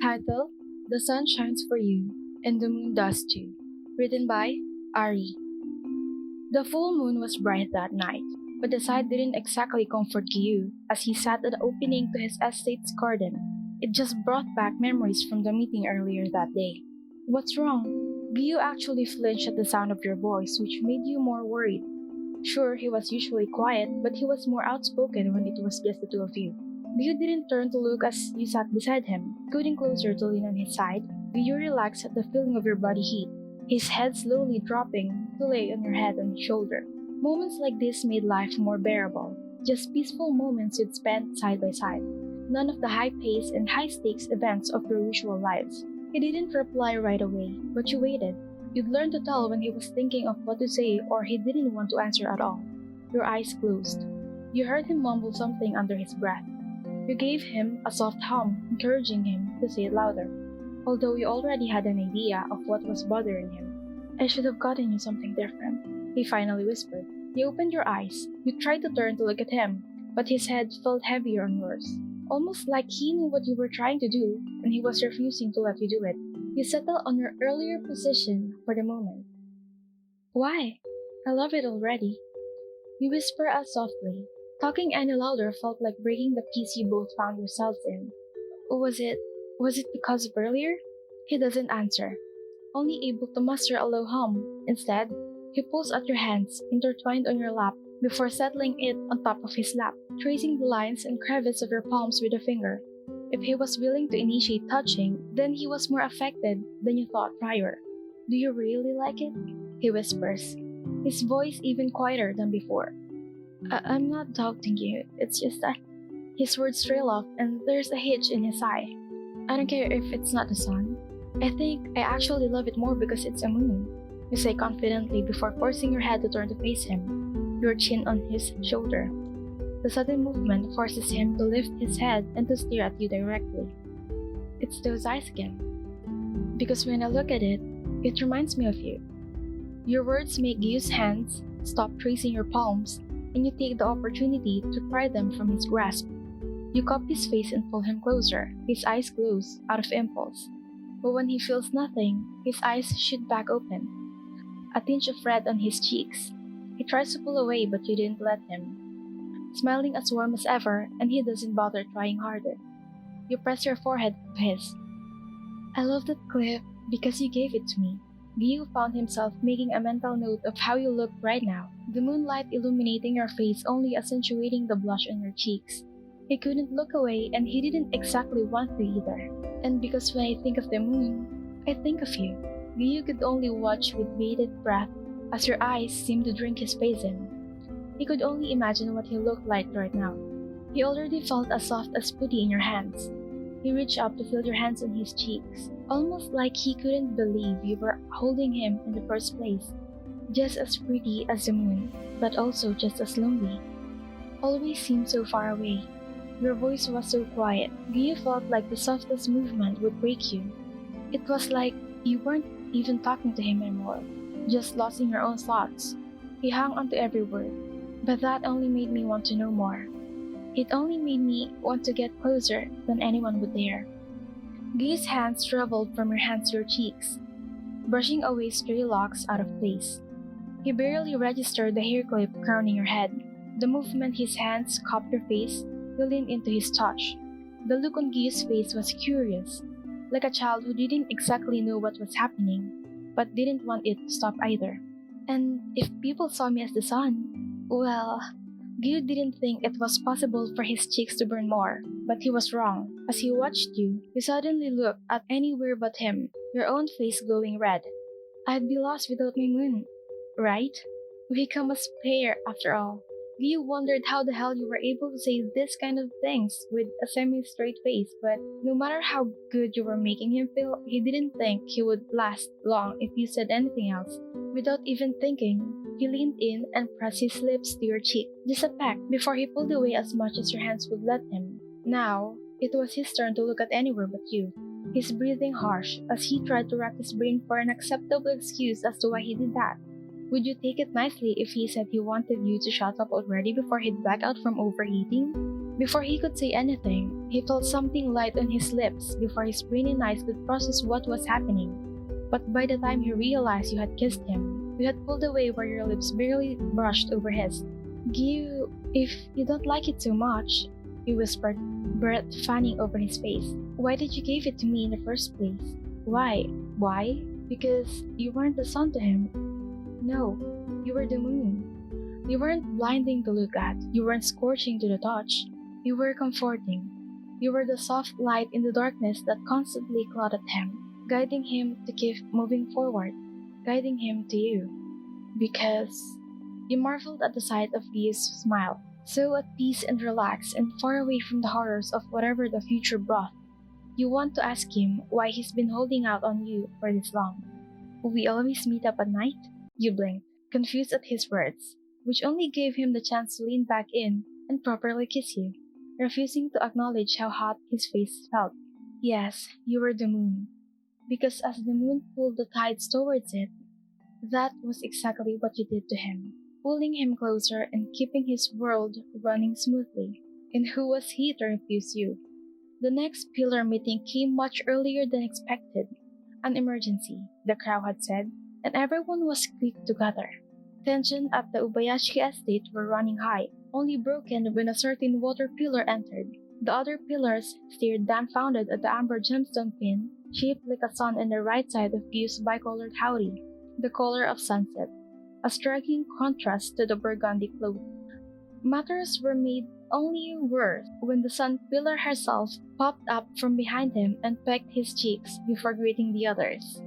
Title: The Sun Shines for You, and the Moon Does Too. Written by Ari. The full moon was bright that night, but the sight didn't exactly comfort Giyuu as he sat at the opening to his estate's garden. It just brought back memories from the meeting earlier that day. What's wrong? Giyuu actually flinched at the sound of your voice, which made you more worried. Sure, he was usually quiet, but he was more outspoken when it was just the two of you. Giyuu didn't turn to look as you sat beside him. Scooting closer to lean on his side, Giyuu relaxed at the feeling of your body heat, his head slowly dropping to lay on your head and shoulder. Moments like this made life more bearable, just peaceful moments you'd spend side by side. None of the high-paced and high-stakes events of your usual lives. He didn't reply right away, but you waited. You'd learn to tell when he was thinking of what to say or he didn't want to answer at all. Your eyes closed. You heard him mumble something under his breath. You gave him a soft hum, encouraging him to say it louder, although you already had an idea of what was bothering him. "I should have gotten you something different," he finally whispered. You opened your eyes. You tried to turn to look at him, but his head felt heavier on yours, almost like he knew what you were trying to do and he was refusing to let you do it. You settled on your earlier position for the moment. "Why? I love it already," you whisper as softly. Talking any louder felt like breaking the peace you both found yourselves in. Was it because of earlier? He doesn't answer, only able to muster a low hum. Instead, he pulls at your hands, intertwined on your lap, before settling it on top of his lap, tracing the lines and crevices of your palms with a finger. If he was willing to initiate touching, then he was more affected than you thought prior. "Do you really like it?" he whispers, his voice even quieter than before. I'm not doubting you, it's just that..." His words trail off and there's a hitch in his eye. "I don't care if it's not the sun. I think I actually love it more because it's a moon," you say confidently before forcing your head to turn to face him, your chin on his shoulder. The sudden movement forces him to lift his head and to stare at you directly. "It's those eyes again. Because when I look at it, it reminds me of you." Your words make Giyuu's hands stop tracing your palms, and you take the opportunity to pry them from his grasp. You cup his face and pull him closer, his eyes close, out of impulse. But when he feels nothing, his eyes shoot back open, a tinge of red on his cheeks. He tries to pull away, but you didn't let him. Smiling as warm as ever, and he doesn't bother trying harder. You press your forehead to his. "I love that clip because you gave it to me." Giyuu found himself making a mental note of how you looked right now, the moonlight illuminating your face only accentuating the blush on your cheeks. He couldn't look away and he didn't exactly want to either. "And because when I think of the moon, I think of you." Giyuu could only watch with bated breath as your eyes seemed to drink his face in. He could only imagine what he looked like right now. He already felt as soft as putty in your hands. He reached up to feel your hands on his cheeks, almost like he couldn't believe you were holding him in the first place. Just as pretty as the moon, but also just as lonely. Always seemed so far away. Your voice was so quiet, Giyuu felt like the softest movement would break you. It was like you weren't even talking to him anymore, just lost in your own thoughts. He hung onto every word, but that only made me want to know more. It only made me want to get closer than anyone would dare. Giyuu's hands traveled from your hands to your cheeks, brushing away stray locks out of place. He barely registered the hair clip crowning your head. The movement his hands cupped your face, you leaned into his touch. The look on Giyuu's face was curious, like a child who didn't exactly know what was happening, but didn't want it to stop either. "And if people saw me as the sun, well..." Giyuu didn't think it was possible for his cheeks to burn more, but he was wrong. As he watched you, you suddenly looked at anywhere but him, your own face glowing red. "I'd be lost without my moon, right? We come as pair after all." Giyuu wondered how the hell you were able to say this kind of things with a semi-straight face, but no matter how good you were making him feel, he didn't think he would last long if you said anything else. Without even thinking, he leaned in and pressed his lips to your cheek, just a peck, before he pulled away as much as your hands would let him. Now, it was his turn to look at anywhere but you, his breathing harsh as he tried to rack his brain for an acceptable excuse as to why he did that. Would you take it nicely if he said he wanted you to shut up already before he'd black out from overheating? Before he could say anything, he felt something light on his lips before his brainy eyes could process what was happening. But by the time he realized you had kissed him, you had pulled away where your lips barely brushed over his. Giyuu, if you don't like it so much, he whispered, breath fanning over his face. Why did you give it to me in the first place? Why? Why? Because you weren't the sun to him. No, you were the moon. You weren't blinding to look at, you weren't scorching to the touch. You were comforting. You were the soft light in the darkness that constantly clawed at him, guiding him to keep moving forward, guiding him to you. Because you marveled at the sight of Giyu's smile, so at peace and relaxed and far away from the horrors of whatever the future brought. You want to ask him why he's been holding out on you for this long. Will we always meet up at night? You blinked, confused at his words, which only gave him the chance to lean back in and properly kiss you, refusing to acknowledge how hot his face felt. Yes, you were the moon. Because as the moon pulled the tides towards it, that was exactly what you did to him, pulling him closer and keeping his world running smoothly. And who was he to refuse you? The next pillar meeting came much earlier than expected. An emergency, the crowd had said, and everyone was clicked together. Tension at the Ubayashi estate were running high, only broken when a certain water pillar entered. The other pillars stared dumbfounded at the amber gemstone pin, shaped like a sun on the right side of Giyu's bicolored howdy, the color of sunset, a striking contrast to the burgundy cloth. Matters were made only worse when the sun pillar herself popped up from behind him and pecked his cheeks before greeting the others.